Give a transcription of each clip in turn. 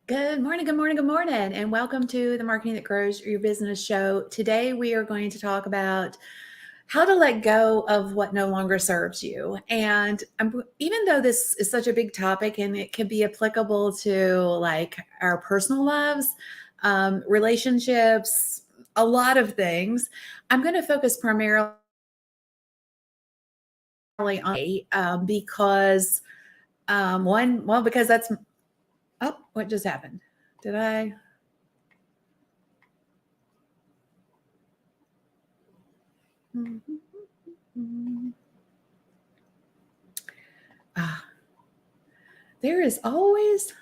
Good morning, good morning, good morning, and welcome to the Marketing That Grows Your Business show. Today, we are going to talk about how to let go of what no longer serves you. And even though this is such a big topic and it can be applicable to like our personal lives, relationships, a lot of things, I'm going to focus primarily on because because that's what just happened? Did I? Ah, there is always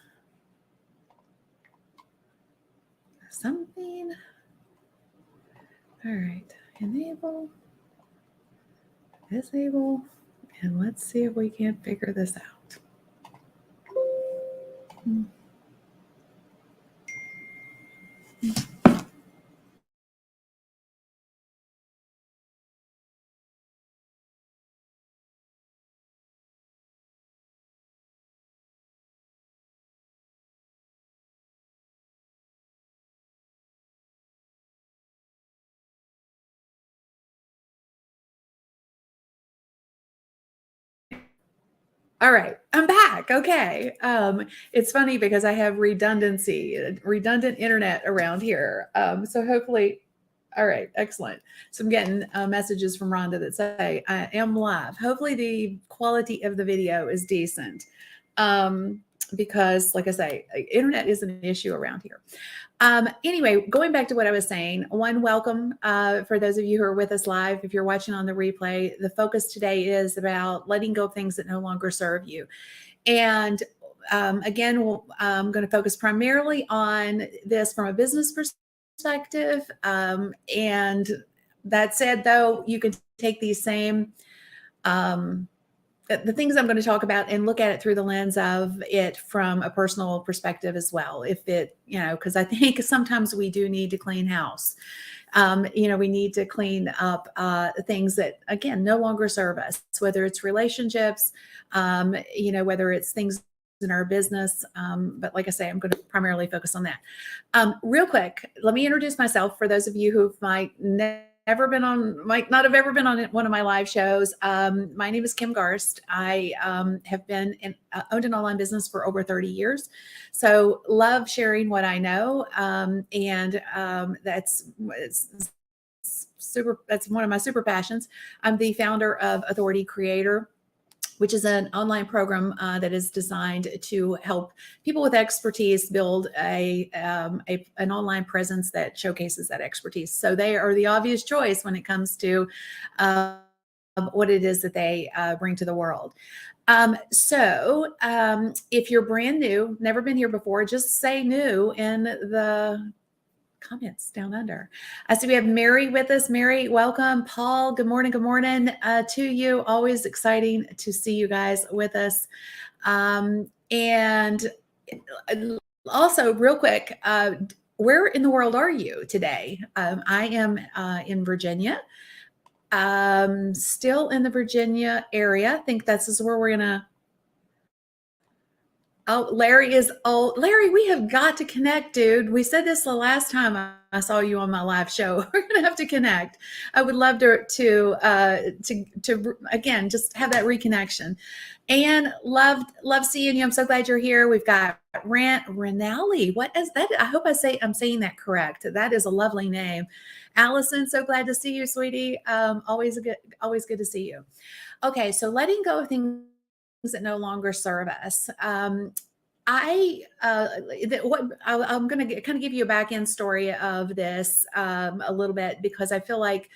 something. All right, enable, disable, and let's see if we can't figure this out. All right, I'm back. Okay. It's funny because I have redundant internet around here. So hopefully, all right, excellent. So I'm getting messages from Rhonda that say I am live. Hopefully, the quality of the video is decent. Because, like I say, internet is an issue around here. Anyway, going back to what I was saying, welcome for those of you who are with us live. If you're watching on the replay, the focus today is about letting go of things that no longer serve you. And again, I'm going to focus primarily on this from a business perspective. And that said, though, you can take these same the things I'm going to talk about and look at it through the lens of it from a personal perspective as well. If it, because I think sometimes we do need to clean house. We need to clean up things that, again, no longer serve us, whether it's relationships, whether it's things in our business. But like I say, I'm going to primarily focus on that. Real quick, let me introduce myself for those of you who might might not have ever been on one of my live shows. My name is Kim Garst. I have been owned an online business for over 30 years. So love sharing what I know. That's one of my super passions. I'm the founder of Authority Creator, which is an online program that is designed to help people with expertise build an online presence that showcases that expertise. So they are the obvious choice when it comes to what it is that they bring to the world. If you're brand new, never been here before, just say new in the comments down under. I see we have Mary with us. Mary, welcome. Paul, good morning. Good morning to you. Always exciting to see you guys with us. And also, real quick, where in the world are you today? I am in Virginia. Still in the Virginia area. I think this is where we're gonna. Oh, Larry is old. Larry, we have got to connect, dude. We said this the last time I saw you on my live show. We're gonna have to connect. I would love to again just have that reconnection. And love seeing you. I'm so glad you're here. We've got Renali. What is that? I hope I'm saying that correct. That is a lovely name. Allison, so glad to see you, sweetie. Always good to see you. Okay, so letting go of things that no longer serve us. I'm going to kind of give you a back end story of this a little bit because I feel like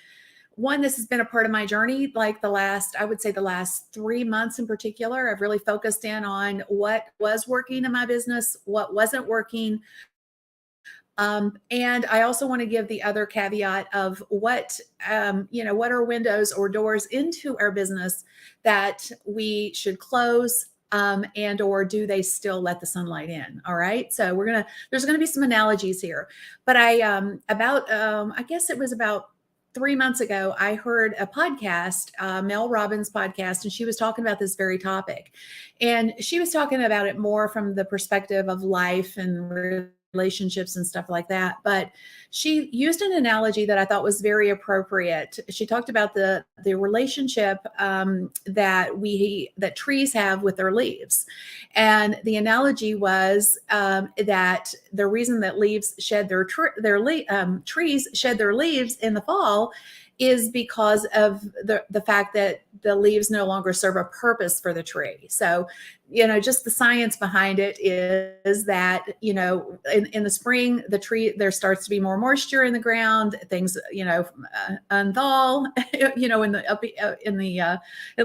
this has been a part of my journey. Like I would say the last 3 months in particular, I've really focused in on what was working in my business, what wasn't working. And I also want to give the other caveat of what are windows or doors into our business that we should close, and or do they still let the sunlight in? All right. So there's going to be some analogies here, but I guess it was about 3 months ago, I heard a podcast, Mel Robbins podcast, and she was talking about this very topic. And she was talking about it more from the perspective of life and relationships and stuff like that. But she used an analogy that I thought was very appropriate. She talked about the relationship that trees have with their leaves, and the analogy was that the reason that leaves shed trees shed their leaves in the fall is because of the fact that the leaves no longer serve a purpose for the tree. So, just the science behind it is that, in the spring, the tree, there starts to be more moisture in the ground, things, unthaw, at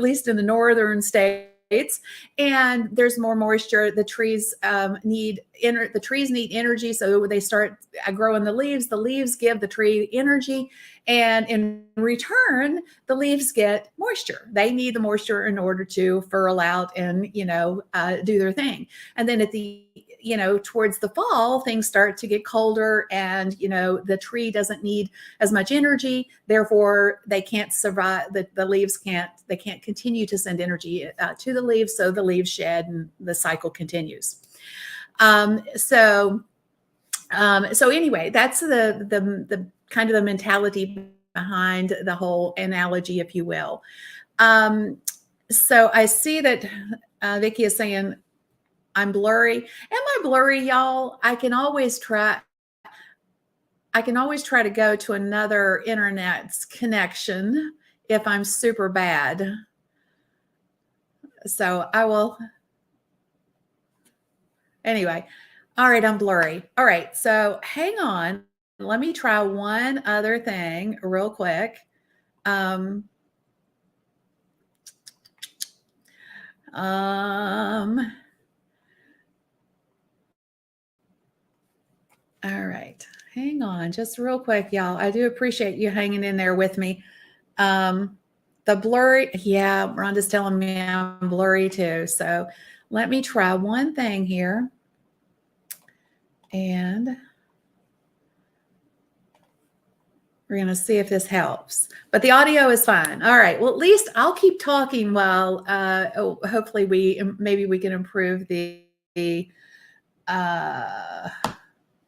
least in the northern states. And there's more moisture. The trees need energy, so they start growing the leaves. The leaves give the tree energy, and in return, the leaves get moisture. They need the moisture in order to furl out and do their thing. And then towards the fall, things start to get colder, and the tree doesn't need as much energy. Therefore, they can't survive. The leaves can't continue to send energy to the leaves, so the leaves shed, and the cycle continues. So anyway, that's the kind of the mentality behind the whole analogy, if you will. So I see that Vicki is saying I'm blurry. Am I blurry, y'all? I can always try to go to another internet connection if I'm super bad. So I will. Anyway, all right, I'm blurry. All right, so hang on. Let me try one other thing real quick. All right, hang on just real quick, y'all. I do appreciate you hanging in there with me. The blurry, yeah, Rhonda's telling me I'm blurry too. So let me try one thing here. And we're going to see if this helps. But the audio is fine. All right. Well, at least I'll keep talking while hopefully maybe we can improve the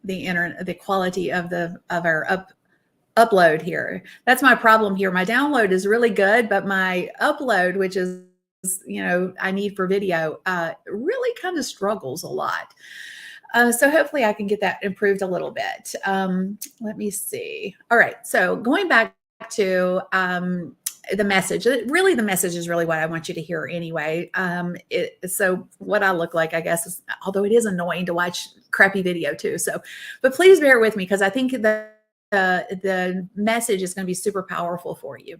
internet, the quality of our upload here. That's my problem here. My download is really good, but my upload, which is I need for video, really kind of struggles a lot. So hopefully I can get that improved a little bit. Let me see. All right. So going back to the message, really the message is really what I want you to hear anyway. So what I look like, I guess, is, although it is annoying to watch crappy video too. So, but please bear with me because I think the message is going to be super powerful for you.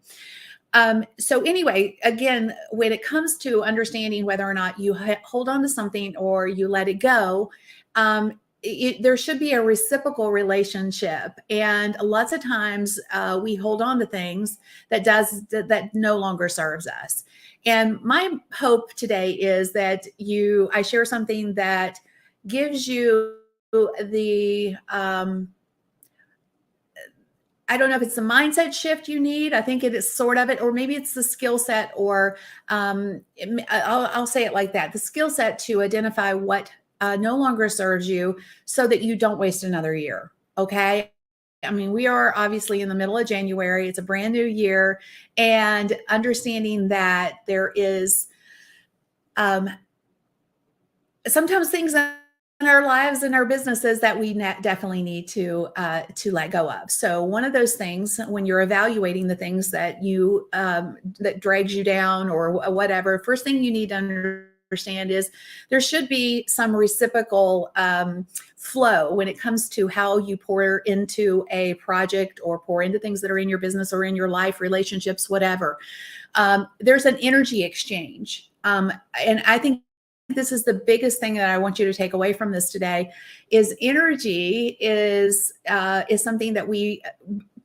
So anyway, again, when it comes to understanding whether or not you hold on to something or you let it go, there should be a reciprocal relationship. And lots of times we hold on to things that no longer serves us. And my hope today is that I share something that gives you the, I don't know if it's the mindset shift you need. I think it is sort of it, or maybe it's the skill set, or I'll say it like that. The skill set to identify what no longer serves you so that you don't waste another year. Okay. I mean, we are obviously in the middle of January. It's a brand new year, and understanding that there is sometimes things in our lives and our businesses that we definitely need to let go of. So one of those things, when you're evaluating the things that that drags you down or whatever, first thing you need to understand is there should be some reciprocal flow when it comes to how you pour into a project or pour into things that are in your business or in your life, relationships, whatever. There's an energy exchange. And I think this is the biggest thing that I want you to take away from this today is energy is something that we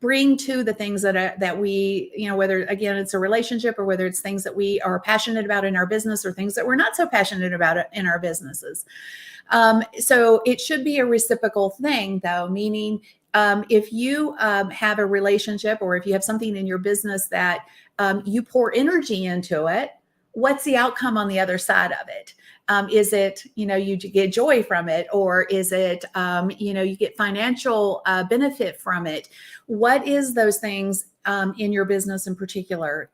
bring to the things that we, whether again, it's a relationship or whether it's things that we are passionate about in our business or things that we're not so passionate about in our businesses. So it should be a reciprocal thing though, meaning if you have a relationship, or if you have something in your business that you pour energy into it, what's the outcome on the other side of it? Is it, you get joy from it, or is it, you get financial benefit from it? What is those things in your business in particular?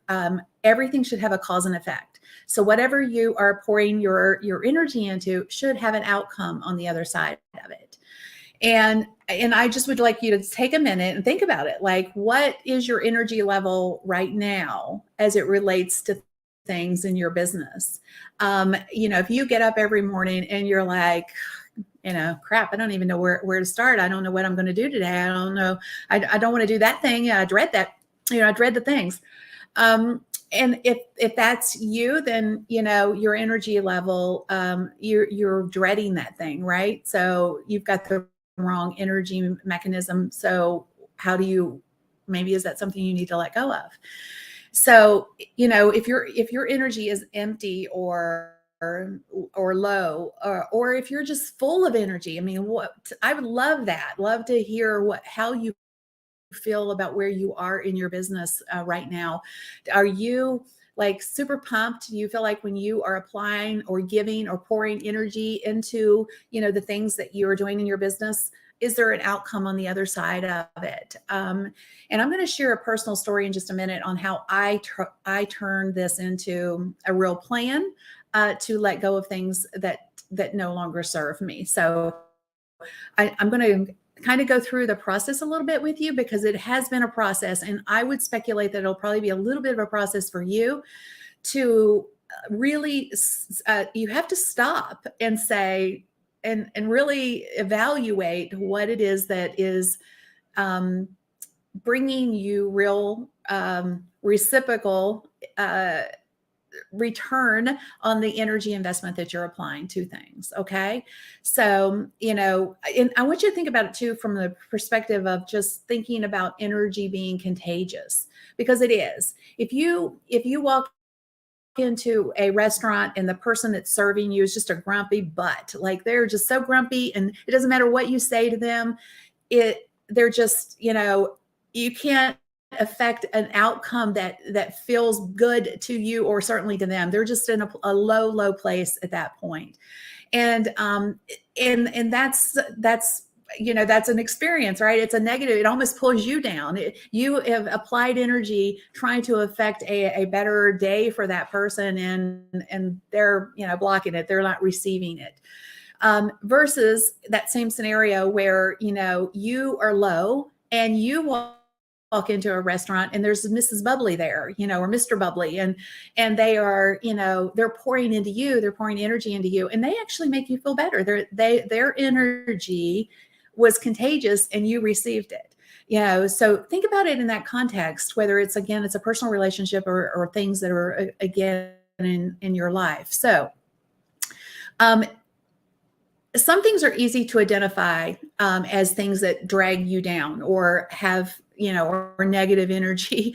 Everything should have a cause and effect. So whatever you are pouring your energy into should have an outcome on the other side of it. And I just would like you to take a minute and think about it. Like, what is your energy level right now as it relates to things in your business? If you get up every morning and you're like, crap, I don't even know where to start. I don't know what I'm going to do today. I don't know. I don't want to do that thing. I dread that. I dread the things. And if that's you, then, your energy level, you're dreading that thing, right? So you've got the wrong energy mechanism. So how do you, maybe is that something you need to let go of? So, if your energy is empty or low, or if you're just full of energy, I mean, I would love to hear how you feel about where you are in your business right now. Are you like super pumped? Do you feel like when you are applying or giving or pouring energy into, the things that you are doing in your business, is there an outcome on the other side of it? And I'm going to share a personal story in just a minute on how I turned this into a real plan to let go of things that no longer serve me. So I'm going to kind of go through the process a little bit with you, because it has been a process, and I would speculate that it'll probably be a little bit of a process for you to really, you have to stop and say, and really evaluate what it is that is bringing you real reciprocal return on the energy investment that you're applying to things. Okay. So, and I want you to think about it too, from the perspective of just thinking about energy being contagious, because it is. If you walk into a restaurant and the person that's serving you is just a grumpy butt, like they're just so grumpy, and it doesn't matter what you say to them, they're just, you can't affect an outcome that feels good to you, or certainly to them. They're just in a low place at that point. And that's that's an experience, right? It's a negative. It almost pulls you down. You have applied energy trying to affect a better day for that person, and they're blocking it. They're not receiving it. Versus that same scenario where you are low and you walk into a restaurant and there's Mrs. Bubbly there, or Mr. Bubbly, and they are, they're pouring into you, they're pouring energy into you, and they actually make you feel better. Their energy was contagious and you received it. So think about it in that context, whether it's a personal relationship or things that are again in your life. So some things are easy to identify as things that drag you down or have, or negative energy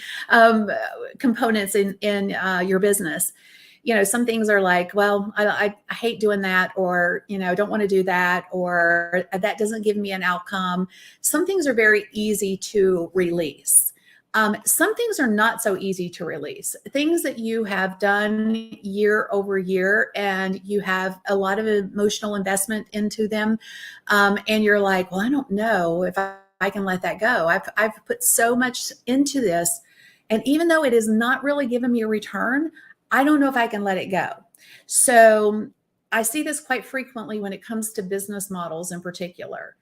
components in your business. Some things are like, well, I hate doing that, or, don't want to do that, or that doesn't give me an outcome. Some things are very easy to release. Some things are not so easy to release. Things that you have done year over year, and you have a lot of emotional investment into them. And you're like, well, I don't know if I can let that go. I've put so much into this. And even though it is not really giving me a return, I don't know if I can let it go. So I see this quite frequently when it comes to business models in particular.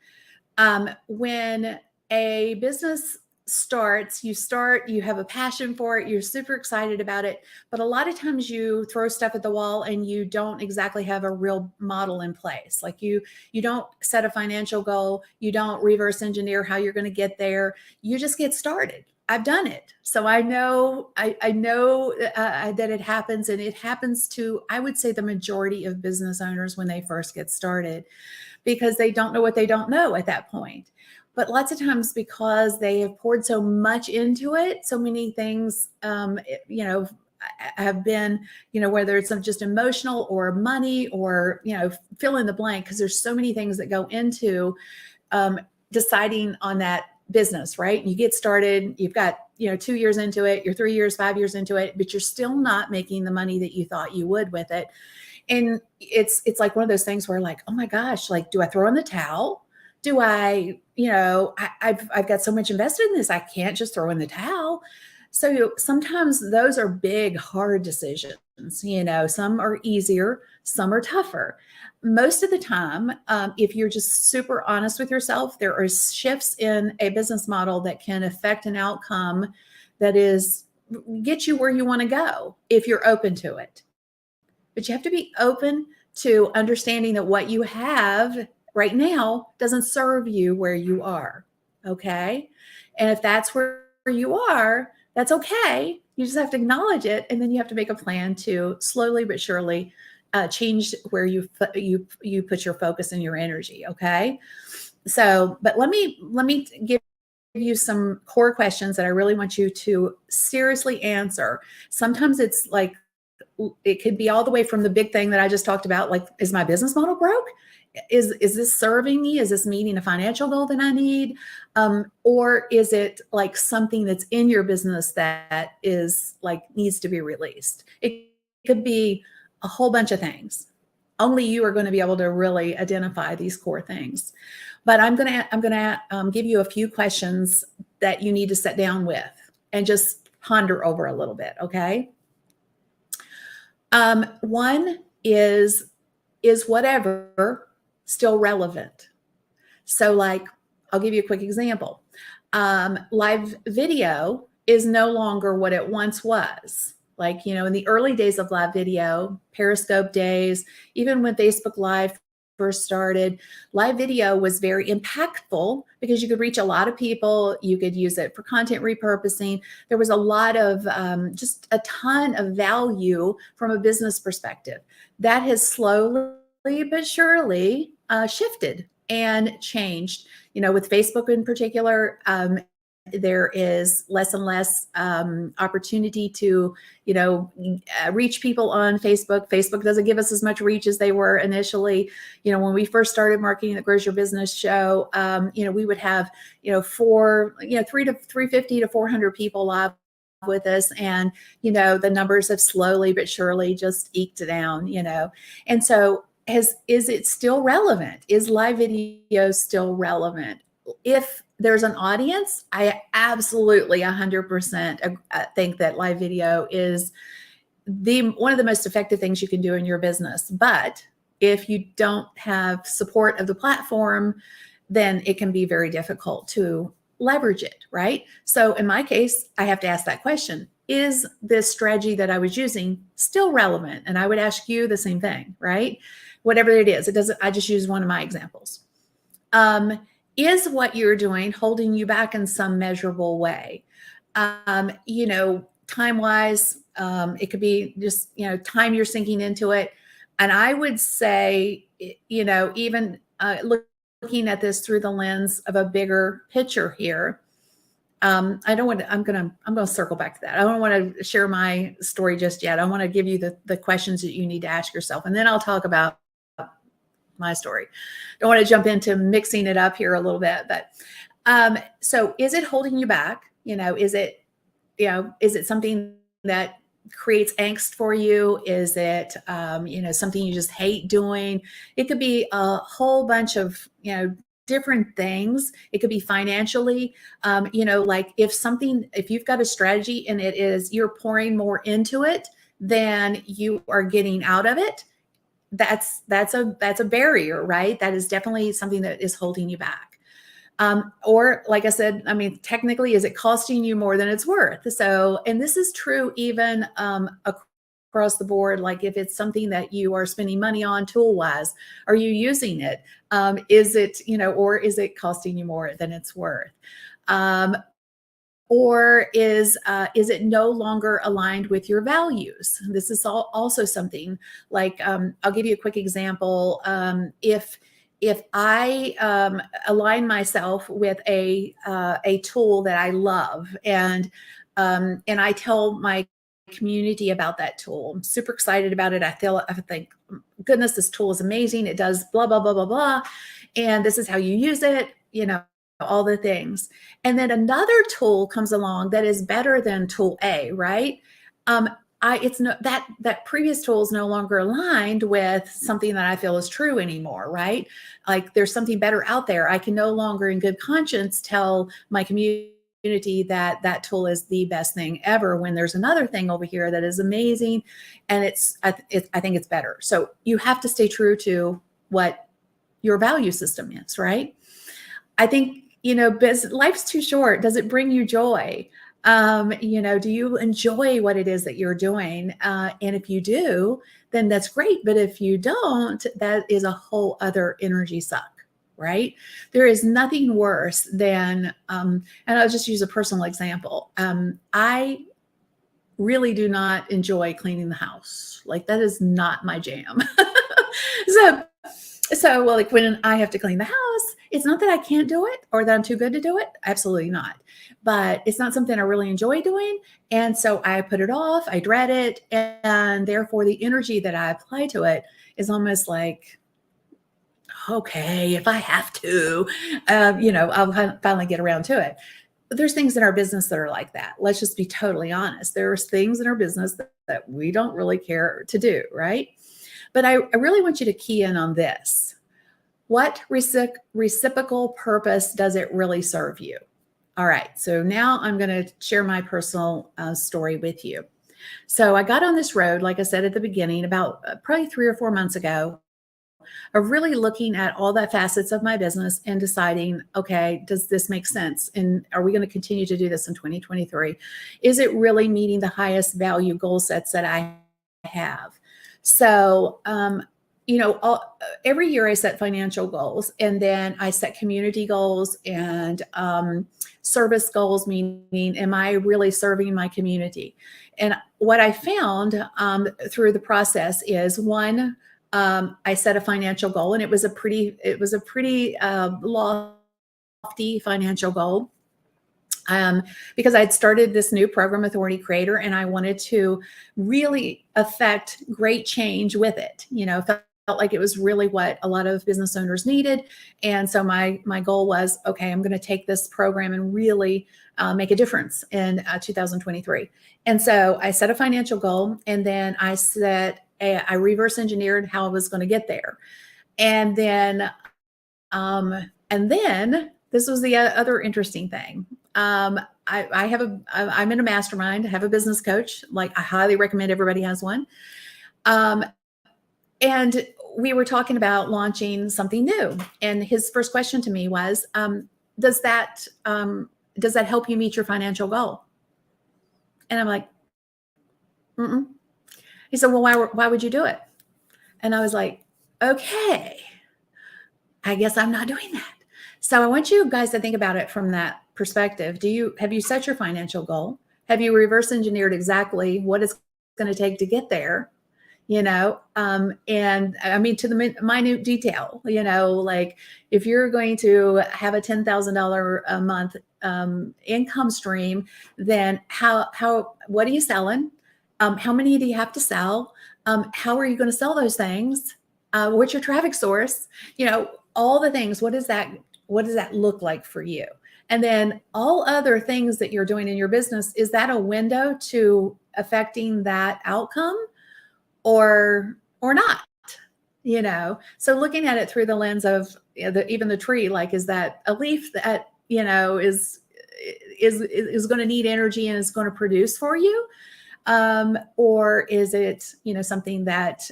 When a business starts, you have a passion for it, you're super excited about it, but a lot of times you throw stuff at the wall and you don't exactly have a real model in place. Like you don't set a financial goal, you don't reverse engineer how you're going to get there. You just get started. I've done it. So I know that it happens, and it happens to, I would say, the majority of business owners when they first get started, because they don't know what they don't know at that point. But lots of times, because they have poured so much into it, so many things, have been, whether it's just emotional or money or, fill in the blank, because there's so many things that go into deciding on that business, right? You get started, you've got, 2 years into it, you're 3 years, 5 years into it, but you're still not making the money that you thought you would with it. And it's like one of those things where like, oh my gosh, like, do I throw in the towel? Do I, I've got so much invested in this, I can't just throw in the towel. So sometimes those are big, hard decisions. Some are easier, some are tougher. Most of the time, if you're just super honest with yourself, there are shifts in a business model that can affect an outcome that is get you where you want to go if you're open to it. But you have to be open to understanding that what you have right now doesn't serve you where you are. Okay. And if that's where you are, that's okay. You just have to acknowledge it. And then you have to make a plan to slowly but surely change where you put your focus and your energy. Okay. So, but let me give you some core questions that I really want you to seriously answer. Sometimes it's like, it could be all the way from the big thing that I just talked about, like, is my business model broke? Is this serving me? Is this meeting a financial goal that I need? Or is it like something that's in your business that is like needs to be released? It could be a whole bunch of things. Only you are going to be able to really identify these core things. But I'm gonna give you a few questions that you need to sit down with and just ponder over a little bit. Okay. One is whatever still relevant? So like, I'll give you a quick example. Live video is no longer what it once was. Like, in the early days of live video, Periscope days, even when Facebook Live first started, live video was very impactful because you could reach a lot of people. You could use it for content repurposing. There was a lot of just a ton of value from a business perspective. That has slowly but surely shifted and changed. With Facebook in particular, there is less and less opportunity to, reach people on Facebook. Facebook doesn't give us as much reach as they were initially. When we first started marketing the Grows Your Business show, we would have, 350 to 400 people live with us. And, the numbers have slowly but surely just eked down, And so is it still relevant? Is live video still relevant? If there's an audience, I absolutely 100% think that live video is one of the most effective things you can do in your business. But if you don't have support of the platform, then it can be very difficult to leverage it, right? So in my case, I have to ask that question. Is this strategy that I was using still relevant? And I would ask you the same thing, right? Whatever it is, I just use one of my examples. Is what you're doing holding you back in some measurable way? Time-wise, it could be just, time you're sinking into it. And I would say, even looking at this through the lens of a bigger picture here, I'm going to circle back to that. I don't want to share my story just yet. I want to give you the questions that you need to ask yourself. And then I'll talk about my story. Don't want to jump into mixing it up here a little bit, but so is it holding you back? Is it something that creates angst for you? Is it something you just hate doing? It could be a whole bunch of different things. It could be financially, like if you've got a strategy and you're pouring more into it than you are getting out of it, that's a barrier, right? That is definitely something that is holding you back. Or like I said, technically, is it costing you more than it's worth? So, and this is true even across the board. Like if it's something that you are spending money on tool wise, are you using it? Is it, or is it costing you more than it's worth? Or is it no longer aligned with your values? This is also something like, I'll give you a quick example. If I align myself with a tool that I love and I tell my community about that tool, I'm super excited about it. I think, goodness, this tool is amazing. It does blah, blah, blah, blah, blah. And this is how you use it. all the things. And then another tool comes along that is better than tool A, right? Um, it's no that previous tool is no longer aligned with something that I feel is true anymore, right? Like there's something better out there. I can no longer in good conscience tell my community that that tool is the best thing ever when there's another thing over here that is amazing and I think it's better. So you have to stay true to what your value system is, right? I think, life's too short. Does it bring you joy? Do you enjoy what it is that you're doing? And if you do, then that's great. But if you don't, that is a whole other energy suck, right? There is nothing worse than, and I'll just use a personal example. I really do not enjoy cleaning the house. Like that is not my jam. so well, like when I have to clean the house, it's not that I can't do it or that I'm too good to do it. Absolutely not. But it's not something I really enjoy doing. And so I put it off, I dread it. And therefore, the energy that I apply to it is almost like, okay, if I have to, I'll finally get around to it. But there's things in our business that are like that. Let's just be totally honest. There's things in our business that we don't really care to do, right? But I really want you to key in on this. What reciprocal purpose does it really serve you? All right, so now I'm going to share my personal story with you. So I got on this road, like I said at the beginning, about probably 3 or 4 months ago, of really looking at all the facets of my business and deciding, okay, does this make sense? And are we going to continue to do this in 2023? Is it really meeting the highest value goal sets that I have? So, every year I set financial goals and then I set community goals and service goals, meaning, am I really serving my community? And what I found through the process is one, I set a financial goal and it was a pretty lofty financial goal. Because I'd started this new program, Authority Creator, and I wanted to really affect great change with it. Felt like it was really what a lot of business owners needed. And so my goal was, okay, I'm going to take this program and really make a difference in 2023. And so I set a financial goal, and then I reverse engineered how I was going to get there. And then this was the other interesting thing. I'm in a mastermind. I have a business coach. Like I highly recommend everybody has one. And we were talking about launching something new. And his first question to me was, does that help you meet your financial goal? And I'm like, mm-mm. He said, well, why would you do it? And I was like, okay, I guess I'm not doing that. So I want you guys to think about it from that perspective. Have you set your financial goal? Have you reverse engineered exactly what it's going to take to get there? And I mean, to the minute detail, like if you're going to have a $10,000 a month income stream, then what are you selling? How many do you have to sell? How are you going to sell those things? What's your traffic source? All the things. What does that look like for you? And then all other things that you're doing in your business, is that a window to affecting that outcome or not? So looking at it through the lens of even the tree, like, is that a leaf that, is going to need energy and is going to produce for you? Or is it, something that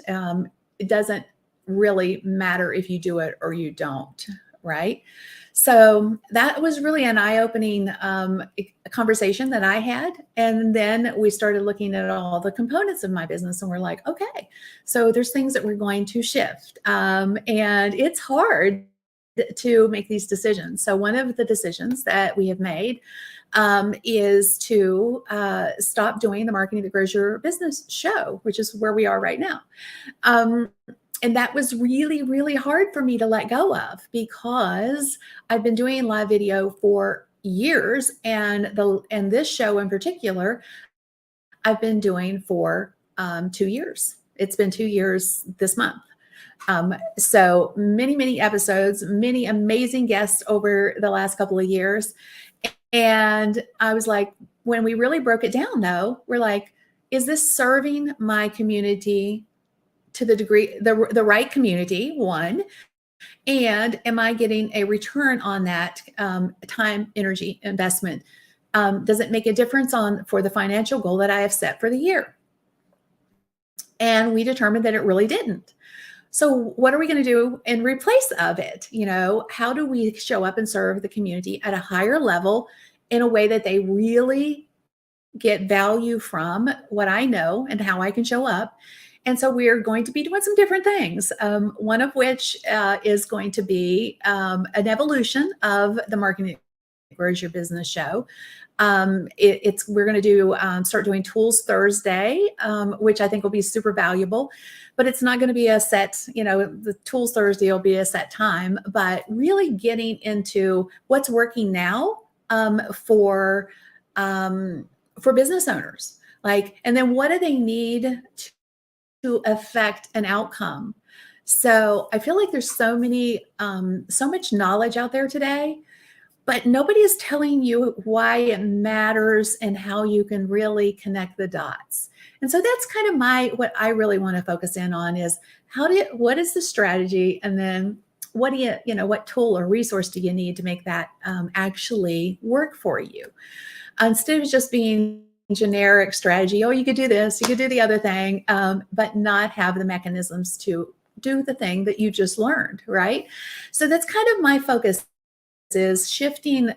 it doesn't really matter if you do it or you don't, right? So that was really an eye-opening conversation that I had. And then we started looking at all the components of my business and we're like, okay, so there's things that we're going to shift. And it's hard to make these decisions. So one of the decisions that we have made is to stop doing the Marketing That Grows Your Business show, which is where we are right now. And that was really, really hard for me to let go of because I've been doing live video for years. And this show in particular, I've been doing for 2 years. It's been 2 years this month. So many episodes, many amazing guests over the last couple of years. And I was like, when we really broke it down, though, we're like, is this serving my community to the degree, the right community, one, and am I getting a return on that time, energy investment? Does it make a difference for the financial goal that I have set for the year? And we determined that it really didn't. So what are we going to do in replace of it? How do we show up and serve the community at a higher level in a way that they really get value from what I know and how I can show up? And so we're going to be doing some different things. One of which is going to be an evolution of the Marketing Grows Your Business show. We're going to start doing Tools Thursday, which I think will be super valuable. But it's not going to be a set, the Tools Thursday will be a set time. But really getting into what's working now for business owners, and then what do they need to affect an outcome. So I feel like there's so much knowledge out there today, but nobody is telling you why it matters and how you can really connect the dots. And so that's kind of what I really want to focus in on is what is the strategy? And then what tool or resource do you need to make that actually work for you? Instead of just being generic strategy, you could do this, you could do the other thing, but not have the mechanisms to do the thing that you just learned, right? So that's kind of my focus, is shifting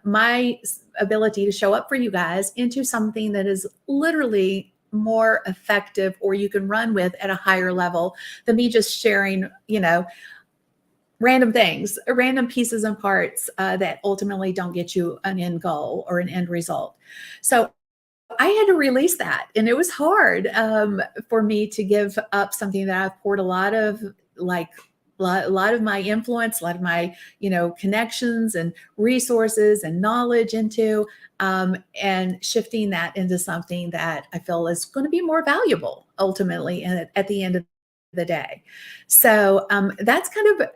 my ability to show up for you guys into something that is literally more effective, or you can run with at a higher level than me just sharing, random things, random pieces and parts that ultimately don't get you an end goal or an end result. So I had to release that, and it was hard for me to give up something that I've poured a lot of my influence, a lot of my connections and resources and knowledge into, and shifting that into something that I feel is going to be more valuable ultimately at the end of the day. So that's kind of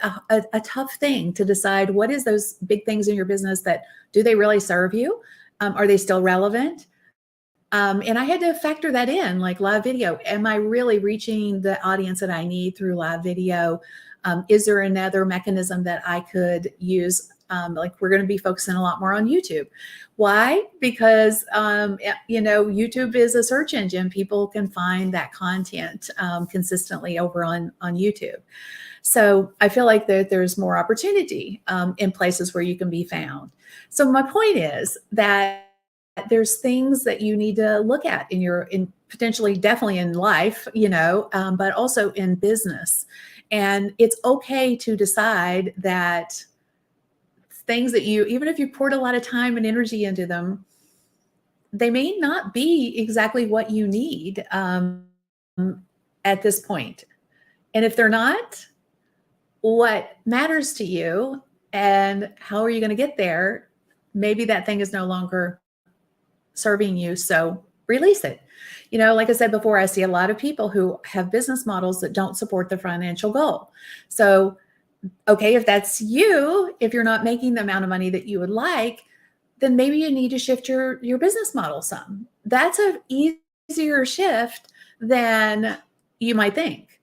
a tough thing to decide. What is those big things in your business that do they really serve you? Are they still relevant? And I had to factor that in, like live video. Am I really reaching the audience that I need through live video? Is there another mechanism that I could use? We're going to be focusing a lot more on YouTube. Why? Because, YouTube is a search engine. People can find that content consistently over on YouTube. So I feel like there's more opportunity in places where you can be found. So my point is that there's things that you need to look at in potentially, definitely in life, but also in business. And it's okay to decide that things that even if you poured a lot of time and energy into them, they may not be exactly what you need at this point. And if they're not, what matters to you and how are you going to get there? Maybe that thing is no longer serving you. So release it. Like I said before, I see a lot of people who have business models that don't support the financial goal. So, okay, if that's you, if you're not making the amount of money that you would like, then maybe you need to shift your business model some. That's an easier shift than you might think.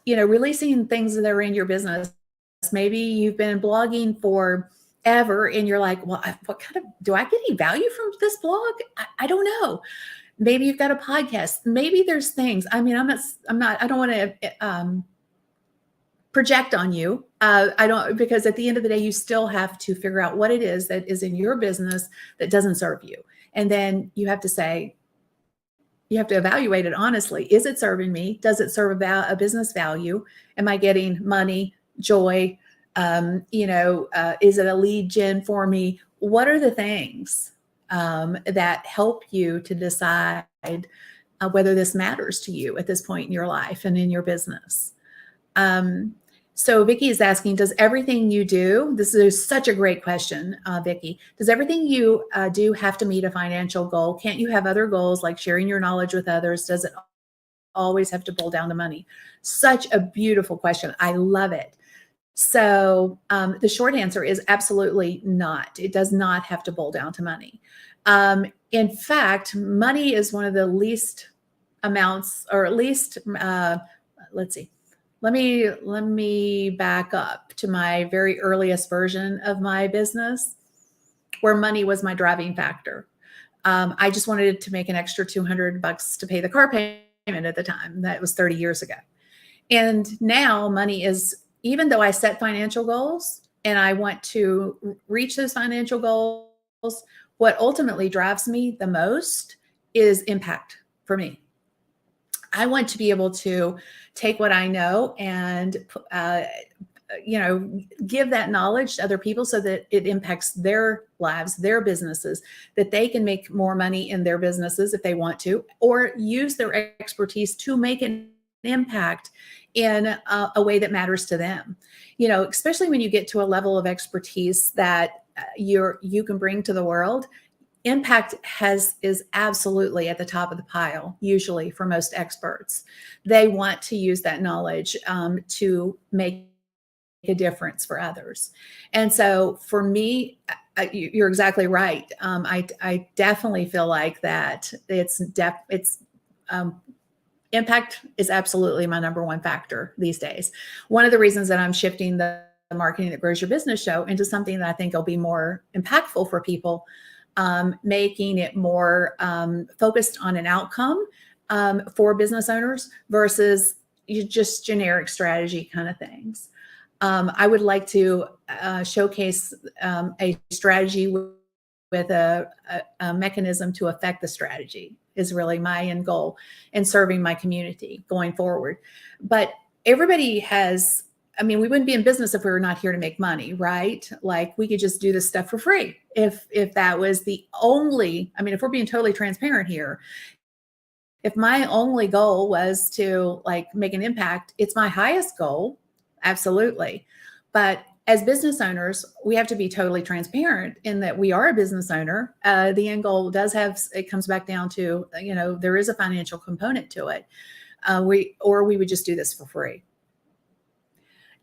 Releasing things that are in your business. Maybe you've been blogging forever and you're like, well, do I get any value from this blog? I don't know. Maybe you've got a podcast. Maybe there's things. I mean, I don't want to project on you. Because at the end of the day, you still have to figure out what it is that is in your business that doesn't serve you. And then you have to evaluate it honestly. Is it serving me? Does it serve a business value? Am I getting money, joy? Is it a lead gen for me? What are the things that help you to decide whether this matters to you at this point in your life and in your business? So Vicki is asking, does everything you do, this is such a great question, Vicki, does everything you do have to meet a financial goal? Can't you have other goals like sharing your knowledge with others? Does it always have to boil down to money? Such a beautiful question. I love it. So the short answer is absolutely not. It does not have to boil down to money. In fact, money is one of the least amounts, or at least, let's see. Let me back up to my very earliest version of my business, where money was my driving factor. I just wanted to make an extra $200 to pay the car payment at the time. That was 30 years ago. And now money is, even though I set financial goals and I want to reach those financial goals, what ultimately drives me the most is impact for me. I want to be able to take what I know and, give that knowledge to other people so that it impacts their lives, their businesses, that they can make more money in their businesses if they want to, or use their expertise to make an impact in a way that matters to them. Especially when you get to a level of expertise that you can bring to the world. Impact is absolutely at the top of the pile, usually for most experts. They want to use that knowledge to make a difference for others. And so for me, you're exactly right. I definitely feel like that impact is absolutely my number one factor these days. One of the reasons that I'm shifting the Marketing That Grows Your Business show into something that I think will be more impactful for people, making it more focused on an outcome for business owners versus just generic strategy kind of things. I would like to showcase a strategy with a mechanism to affect the strategy is really my end goal in serving my community going forward. But everybody has, we wouldn't be in business if we were not here to make money, right? Like we could just do this stuff for free. If that was the only, if we're being totally transparent here, if my only goal was to make an impact, it's my highest goal. Absolutely. But as business owners, we have to be totally transparent in that we are a business owner. The end goal it comes back down to, there is a financial component to it. We would just do this for free.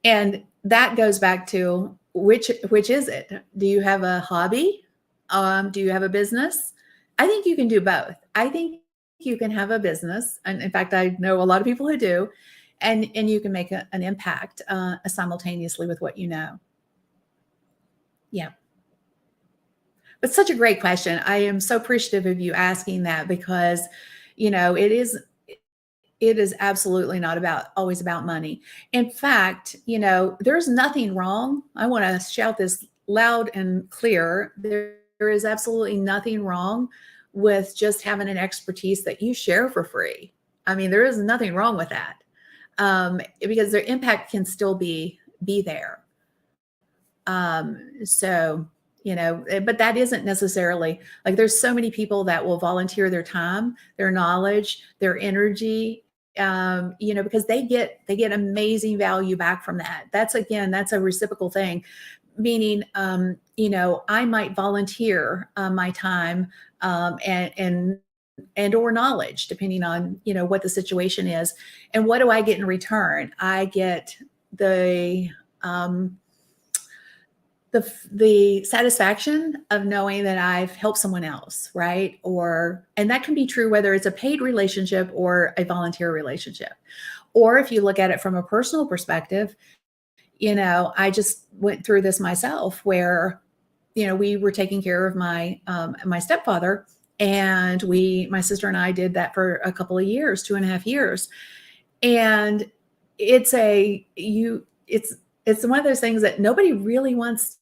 And that goes back to which is it? Do you have a hobby? Do you have a business? I think you can do both. I think you can have a business. And in fact, I know a lot of people who do, and you can make an impact simultaneously with what you know. Yeah. But such a great question. I am so appreciative of you asking that because, it is absolutely not always about money. In fact, there's nothing wrong. I want to shout this loud and clear. There is absolutely nothing wrong with just having an expertise that you share for free. There is nothing wrong with that because their impact can still be there. But that isn't necessarily there's so many people that will volunteer their time, their knowledge, their energy, because they get amazing value back from that. That's a reciprocal thing, meaning, I might volunteer my time and or knowledge, depending on, what the situation is. And what do I get in return? I get the satisfaction of knowing that I've helped someone else, right? And that can be true whether it's a paid relationship or a volunteer relationship. Or if you look at it from a personal perspective, I just went through this myself where, we were taking care of my stepfather, and my sister and I did that for a couple of years, 2.5 years. And it's one of those things that nobody really wants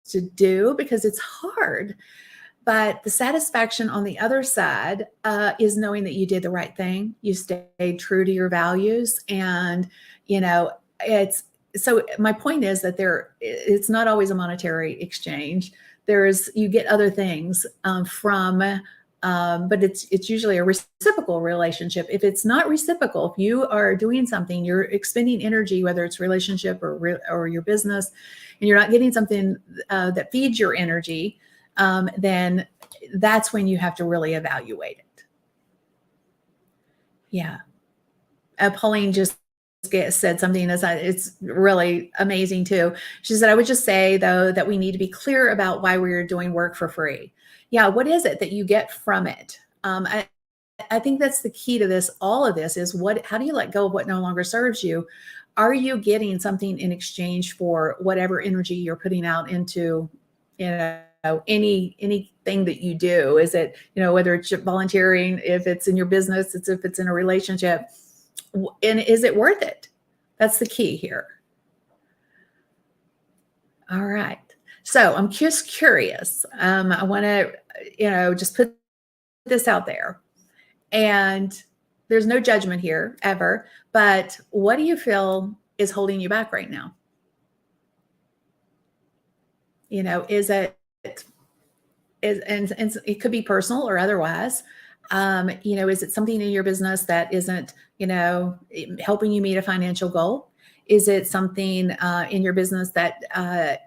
to do because it's hard. But the satisfaction on the other side is knowing that you did the right thing. You stayed true to your values. And, so my point is that it's not always a monetary exchange. You get other things but it's usually a reciprocal relationship. If it's not reciprocal, if you are doing something, you're expending energy, whether it's relationship or your business, and you're not getting something that feeds your energy, then that's when you have to really evaluate it. Yeah. Pauline just said something that's it's really amazing too. She said, I would just say though that we need to be clear about why we're doing work for free. Yeah, what is it that you get from it? I think that's the key to this. All of this is how do you let go of what no longer serves you? Are you getting something in exchange for whatever energy you're putting out into, you know, anything that you do? Is it, you know, whether it's volunteering, if it's in your business, if it's in a relationship, and is it worth it? That's the key here. All right. So I'm just curious. I want to, you know, just put this out there. And there's no judgment here ever, but what do you feel is holding you back right now? You know, is it, and it could be personal or otherwise. You know, is it something in your business that isn't, you know, helping you meet a financial goal? Is it something in your business that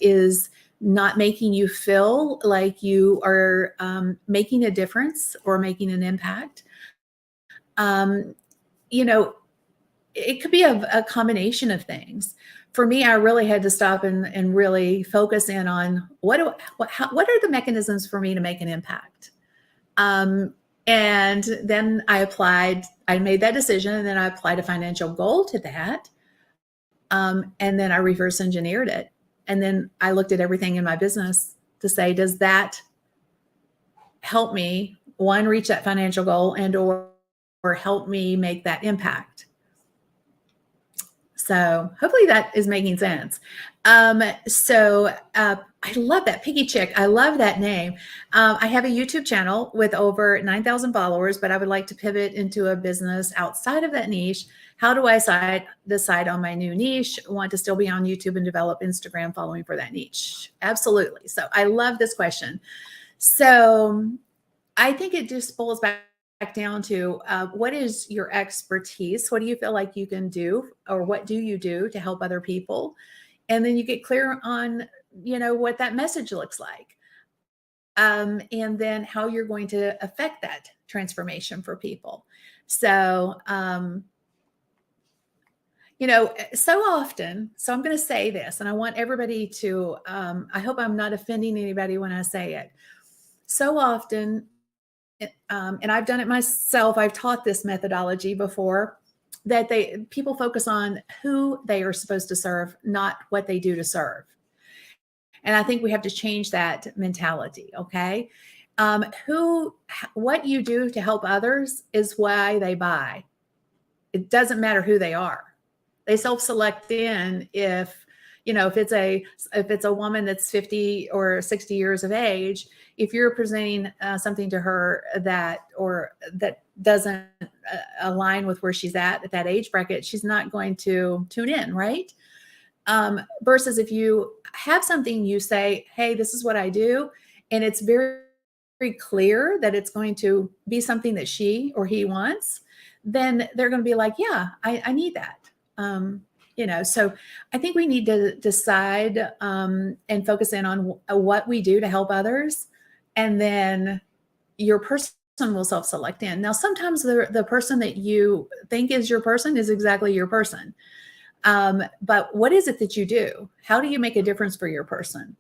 is not making you feel like you are making a difference or making an impact? You know, it could be a combination of things. For me, I really had to stop and really focus in on what are the mechanisms for me to make an impact. And then I made that decision, and then I applied a financial goal to that. And then I reverse engineered it. And then I looked at everything in my business to say, does that help me, one, reach that financial goal and or help me make that impact? So hopefully that is making sense. I love that, Piggy Chick. I love that name. I have a YouTube channel with over 9,000 followers, but I would like to pivot into a business outside of that niche. How do I decide on my new niche? Want to still be on YouTube and develop Instagram following for that niche? Absolutely. So I love this question. So I think it just boils back down to what is your expertise? What do you feel like you can do, or what do you do to help other people? And then you get clear on, you know, what that message looks like, and then how you're going to affect that transformation for people. So, you know, so often, so I'm going to say this, and I want everybody to, I hope I'm not offending anybody when I say it. So often, and I've done it myself, I've taught this methodology before, that people focus on who they are supposed to serve, not what they do to serve. And I think we have to change that mentality. Okay. What you do to help others is why they buy. It doesn't matter who they are. They self-select in if, you know, if it's a woman that's 50 or 60 years of age, if you're presenting something to her that doesn't align with where she's at that age bracket, she's not going to tune in, right? Versus if you have something, you say, hey, this is what I do, and it's very, very clear that it's going to be something that she or he wants, then they're going to be like, yeah, I need that. You know, so I think we need to decide and focus in on what we do to help others. And then your person will self-select in. Now, sometimes the person that you think is your person is exactly your person. But what is it that you do? How do you make a difference for your person?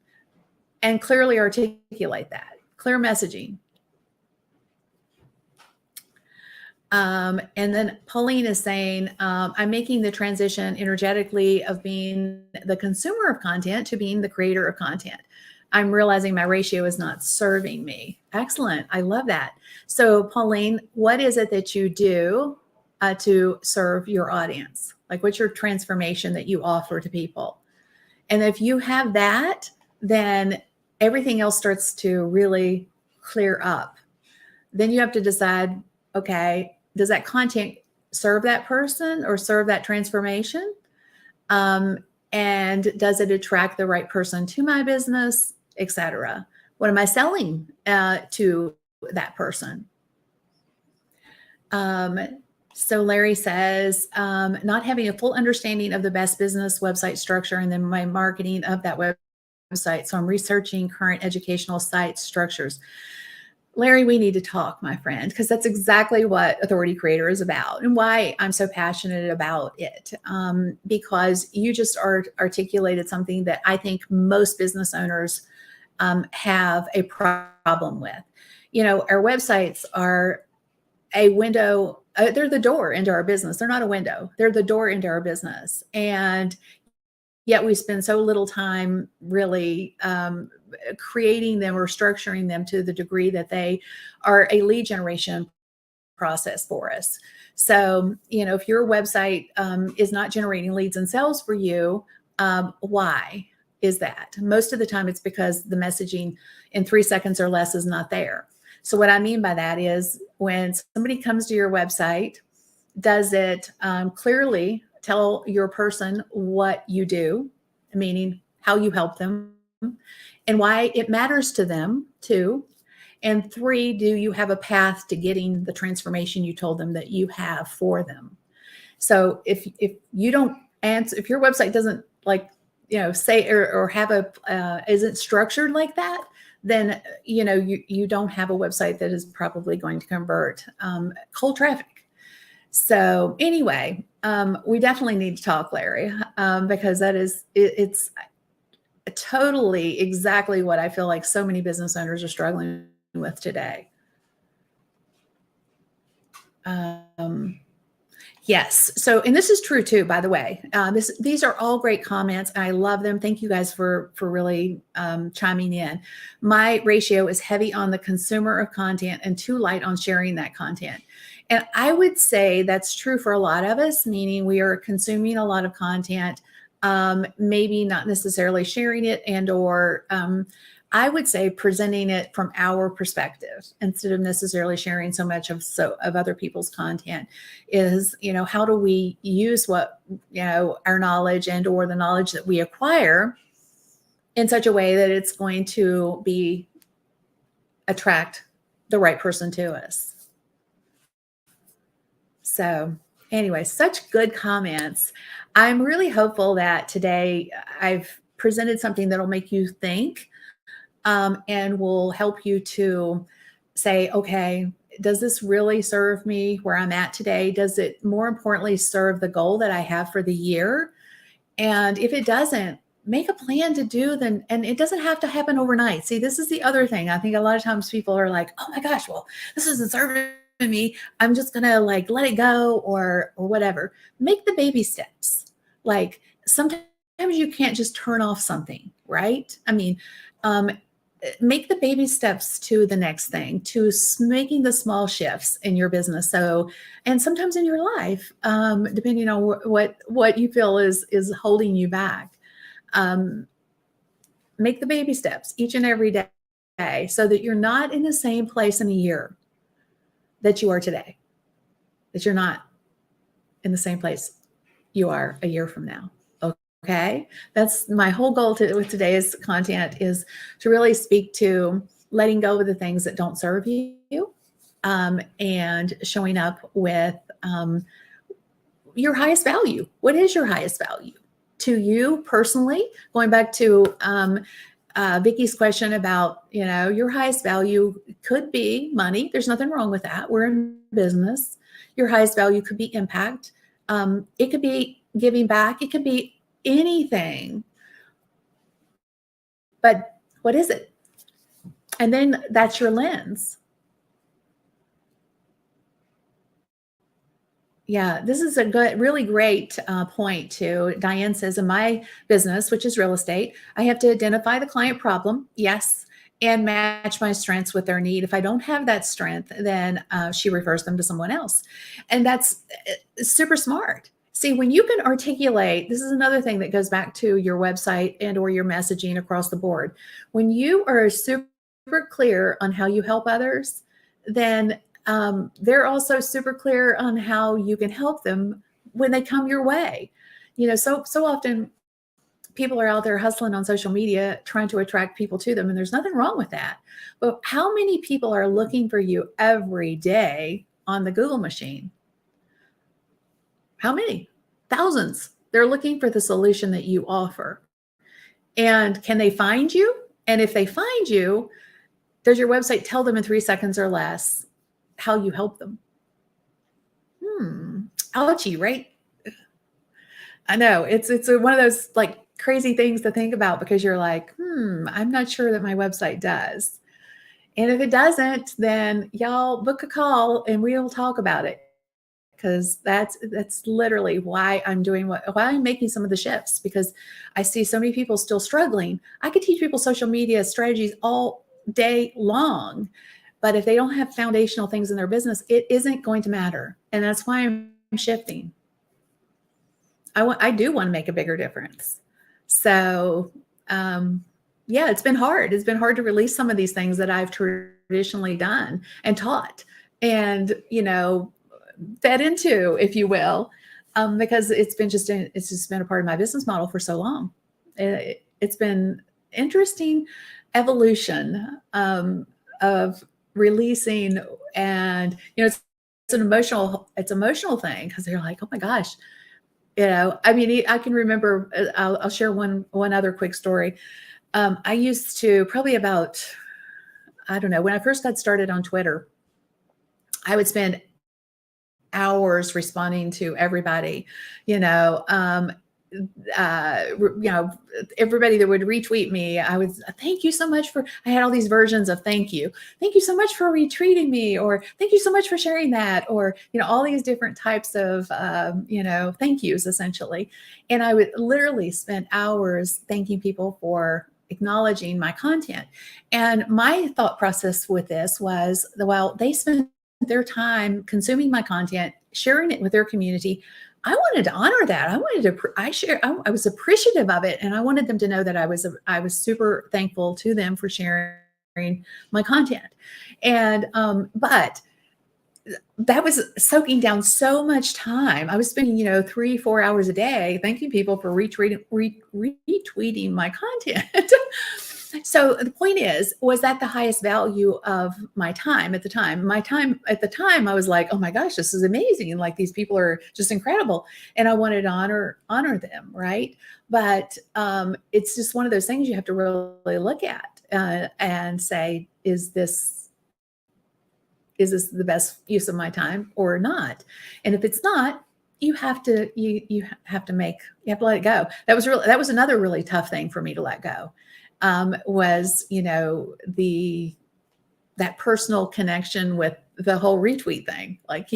And clearly articulate that. Clear messaging. And then Pauline is saying, I'm making the transition energetically of being the consumer of content to being the creator of content. I'm realizing my ratio is not serving me. Excellent. I love that. So Pauline, what is it that you do to serve your audience? Like, what's your transformation that you offer to people? And if you have that, then everything else starts to really clear up. Then you have to decide, okay, does that content serve that person or serve that transformation? And does it attract the right person to my business, etc.? What am I selling to that person? So Larry says, not having a full understanding of the best business website structure and then my marketing of that website. So I'm researching current educational site structures. Larry, we need to talk, my friend, because that's exactly what Authority Creator is about and why I'm so passionate about it. Because you just articulated something that I think most business owners have a problem with. Our websites are a window, they're the door into our business. They're not a window, they're the door into our business. And yet we spend so little time really creating them or structuring them to the degree that they are a lead generation process for us. So, if your website is not generating leads and sales for you, why is that? Most of the time, it's because the messaging in 3 seconds or less is not there. So, what I mean by that is when somebody comes to your website, does it clearly tell your person what you do, meaning how you help them, and why it matters to them too? And 3, do you have a path to getting the transformation you told them that you have for them? So if you don't answer, if your website doesn't say or have isn't structured like that, then you don't have a website that is probably going to convert cold traffic. So anyway, we definitely need to talk, Larry, because it's totally exactly what I feel like so many business owners are struggling with today. Yes. So, and this is true too, by the way. These are all great comments. I love them. Thank you guys for really chiming in. My ratio is heavy on the consumer of content and too light on sharing that content. And I would say that's true for a lot of us, meaning we are consuming a lot of content, maybe not necessarily sharing it, or I would say presenting it from our perspective instead of necessarily sharing so much of other people's content. Is, how do we use what, our knowledge or the knowledge that we acquire in such a way that it's going to attract the right person to us. So anyway, such good comments. I'm really hopeful that today I've presented something that'll make you think, and will help you to say, okay, does this really serve me where I'm at today? Does it, more importantly, serve the goal that I have for the year? And if it doesn't, make a plan to do then, and it doesn't have to happen overnight. See, this is the other thing. I think a lot of times people are like, oh my gosh, well, this isn't serving me. I'm just gonna let it go or whatever. Make the baby steps. Like sometimes you can't just turn off something, right? I mean, make the baby steps to the next thing, to making the small shifts in your business. So, and sometimes in your life, depending on what you feel is holding you back. Make the baby steps each and every day so that you're not in the same place in a year that you are today, that you're not in the same place you are a year from now. Okay, that's my whole goal with today's content, is to really speak to letting go of the things that don't serve you, and showing up with your highest value. What is your highest value to you personally? Going back to Vicky's question about, your highest value could be money. There's nothing wrong with that. We're in business. Your highest value could be impact. It could be giving back. It could be anything. But what is it? And then that's your lens. Yeah, this is a really great point too. Diane says, in my business, which is real estate, I have to identify the client problem, yes, and match my strengths with their need. If I don't have that strength, then she refers them to someone else. And that's super smart. See, when you can articulate, this is another thing that goes back to your website or your messaging across the board. When you are super clear on how you help others, then they're also super clear on how you can help them when they come your way. So often people are out there hustling on social media, trying to attract people to them, and there's nothing wrong with that. But how many people are looking for you every day on the Google machine? How many? Thousands. They're looking for the solution that you offer. And can they find you? And if they find you, Does your website tell them in 3 seconds or less how you help them? Hmm. Ouchie, right? I know one of those like crazy things to think about because you're like, I'm not sure that my website does. And if it doesn't, then y'all book a call and we'll talk about it. Because that's literally why why I'm making some of the shifts, because I see so many people still struggling. I could teach people social media strategies all day long, but if they don't have foundational things in their business, it isn't going to matter. And that's why I'm shifting. I do want to make a bigger difference. So, yeah, it's been hard. It's been hard to release some of these things that I've traditionally done and taught and, fed into, if you will, because it's just been a part of my business model for so long. It's been interesting evolution of releasing, and it's an emotional thing because they're like, oh my gosh, I mean, I can remember. I'll share one other quick story. I used to probably about, I don't know, when I first got started on Twitter, I would spend hours responding to everybody, you know, um, everybody that would retweet me. Thank you so much I had all these versions of thank you. Thank you so much for retweeting me, or thank you so much for sharing that, or, all these different types of, thank yous essentially. And I would literally spend hours thanking people for acknowledging my content. And my thought process with this was, well, they spend their time consuming my content, sharing it with their community. I wanted to honor that. I was appreciative of it. And I wanted them to know that I was super thankful to them for sharing my content. And, but that was soaking down so much time. I was spending, 3-4 hours a day thanking people for retweeting my content. So the point was that the highest value of my time at the time? I was like, oh my gosh, this is amazing. And like, these people are just incredible. And I wanted to honor them. Right. But it's just one of those things you have to really look at and say, is this the best use of my time or not? And if it's not, you have to let it go. That was another really tough thing for me to let go. Was, that personal connection with the whole retweet thing. Like,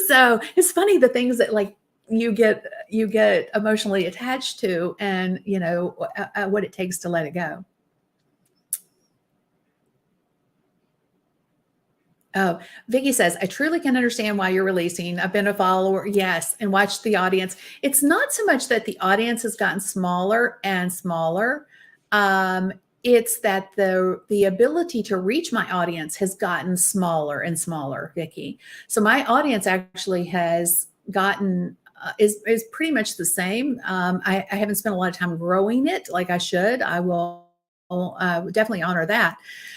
so it's funny the things that like you get emotionally attached to, and what it takes to let it go. Oh, Vicky says, I truly can understand why you're releasing. I've been a follower, yes, and watched the audience. It's not so much that the audience has gotten smaller and smaller. Um, it's that the ability to reach my audience has gotten smaller and smaller, Vicky. So my audience actually has gotten is pretty much the same. I haven't spent a lot of time growing it like I should. I will definitely honor that,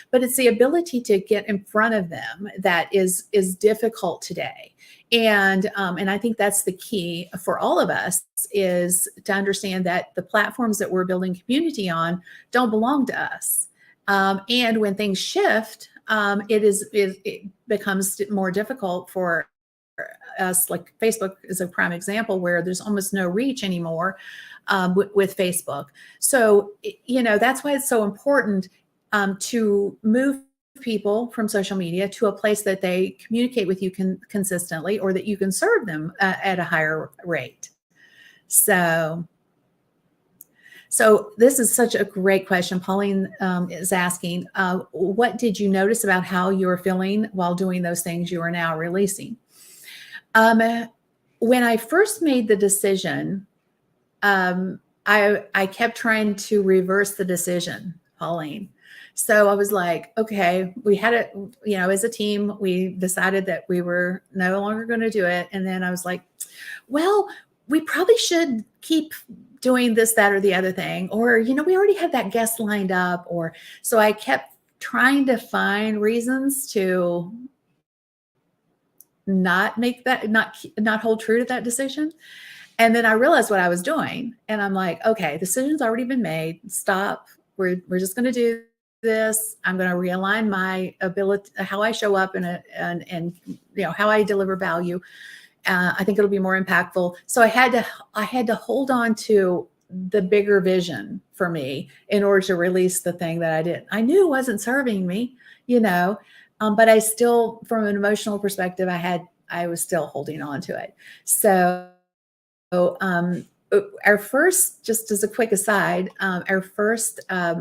but it's the ability to get in front of them that is difficult today. And I think that's the key for all of us, is to understand that the platforms that we're building community on don't belong to us. And when things shift, it becomes more difficult for us. Like Facebook is a prime example where there's almost no reach anymore with Facebook. So, that's why it's so important to move people from social media to a place that they communicate with you consistently, or that you can serve them at a higher rate. So this is such a great question. Pauline is asking, what did you notice about how you were feeling while doing those things you are now releasing? When I first made the decision, I kept trying to reverse the decision, Pauline. So I was like, okay, we had it, as a team, we decided that we were no longer going to do it. And then I was like, well, we probably should keep doing this, that, or the other thing. Or, we already had that guest lined up. So I kept trying to find reasons to not hold true to that decision. And then I realized what I was doing, and I'm like, okay, decision's already been made. Stop. We're just going to do this. I'm going to realign my ability, how I show up and how I deliver value. I think it'll be more impactful. So I had to hold on to the bigger vision for me in order to release the thing that I knew wasn't serving me, but I still, from an emotional perspective, I was still holding on to it. So, our first, just as a quick aside, our first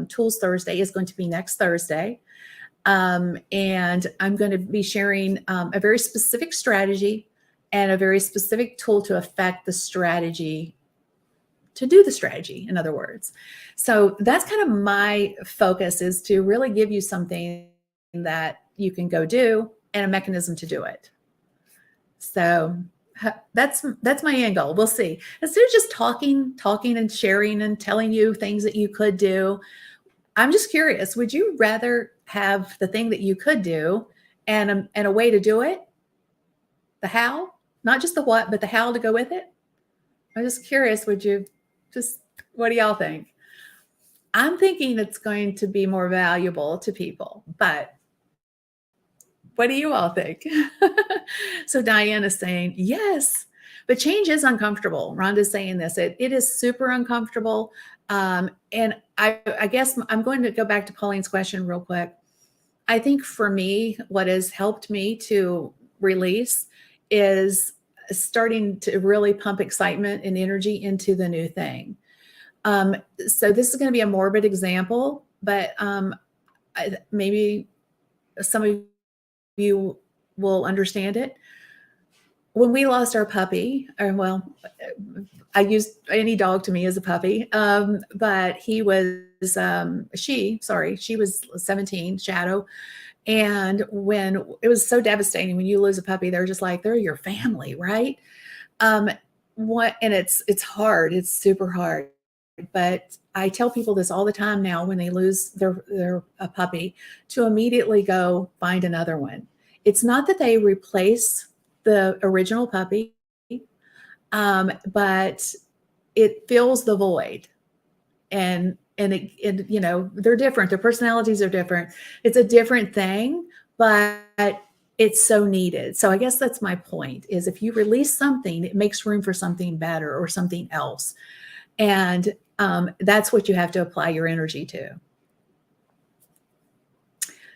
Tools Thursday is going to be next Thursday. And I'm going to be sharing a very specific strategy and a very specific tool to affect the strategy, to do the strategy, in other words. So that's kind of my focus, is to really give you something that you can go do and a mechanism to do it. So that's my end goal. We'll see. Instead of just talking and sharing and telling you things that you could do, I'm just curious, would you rather have the thing that you could do and a way to do it? The how, not just the what, but the how to go with it? I'm just curious, what do y'all think? I'm thinking it's going to be more valuable to people, but what do you all think? So Diane is saying, yes, but change is uncomfortable. Rhonda's saying this. It is super uncomfortable. And I guess I'm going to go back to Pauline's question real quick. I think for me, what has helped me to release is starting to really pump excitement and energy into the new thing. So this is going to be a morbid example, but maybe some of you will understand it. When we lost our puppy, I used any dog to me as a puppy, but she was 17, Shadow. And when it was so devastating, when you lose a puppy, they're just like, they're your family, right? And it's hard. It's super hard. But I tell people this all the time now when they lose a puppy, to immediately go find another one. It's not that they replace the original puppy, but it fills the void. And they're different. Their personalities are different. It's a different thing, but it's so needed. So I guess that's my point, is if you release something, it makes room for something better or something else. And that's what you have to apply your energy to.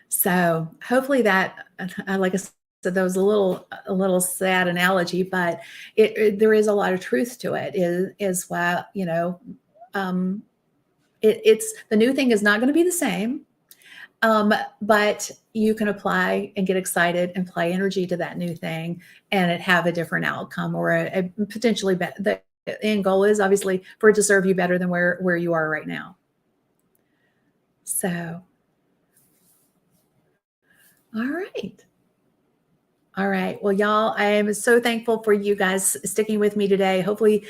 So hopefully that, like I said, that was a little sad analogy, but there is a lot of truth to it. Is why, it's the new thing is not going to be the same, but you can apply and get excited and apply energy to that new thing, and it have a different outcome, or a potentially the end goal is obviously for it to serve you better than where you are right now. So, all right. All right. Well, y'all, I am so thankful for you guys sticking with me today. Hopefully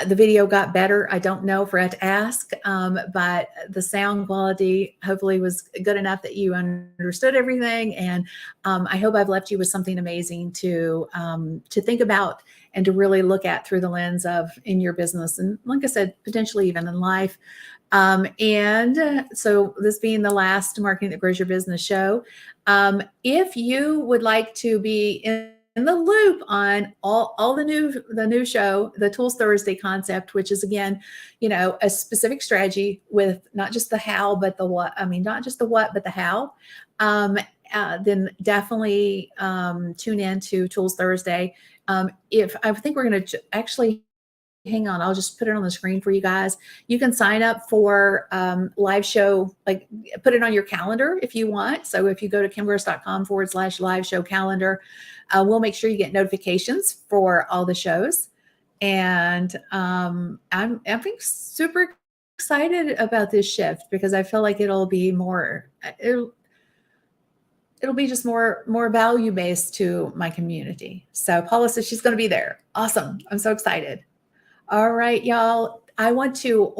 the video got better. I don't know, forgot to ask, but the sound quality hopefully was good enough that you understood everything. And I hope I've left you with something amazing to think about and to really look at through the lens of in your business. And like I said, potentially even in life. So this being the last Marketing That Grows Your Business show, if you would like to be in the loop on all the new show, the Tools Thursday concept, which is again, a specific strategy with not just the how, but the what. I mean, not just the what, but the how. Then definitely tune in to Tools Thursday. If I think we're going to actually. Hang on, I'll just put it on the screen for you guys. You can sign up for live show, like put it on your calendar if you want. So if you go to kimgross.com/live show calendar, we'll make sure you get notifications for all the shows. And I'm super excited about this shift, because I feel like it'll be just more value based to my community. So Paula says she's going to be there. Awesome. I'm so excited. All right, y'all. I want to,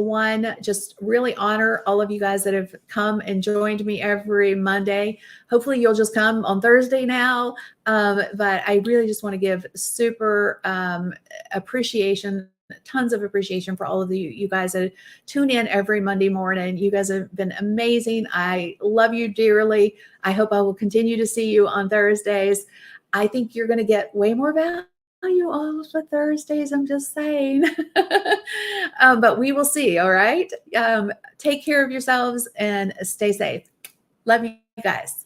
just really honor all of you guys that have come and joined me every Monday. Hopefully you'll just come on Thursday now. But I really just want to give super appreciation tons of appreciation for all of you guys that tune in every Monday morning. You guys have been amazing. I love you dearly. I hope I will continue to see you on Thursdays. I think you're going to get way more value off of Thursdays. I'm just saying. But we will see. All right. Take care of yourselves and stay safe. Love you guys.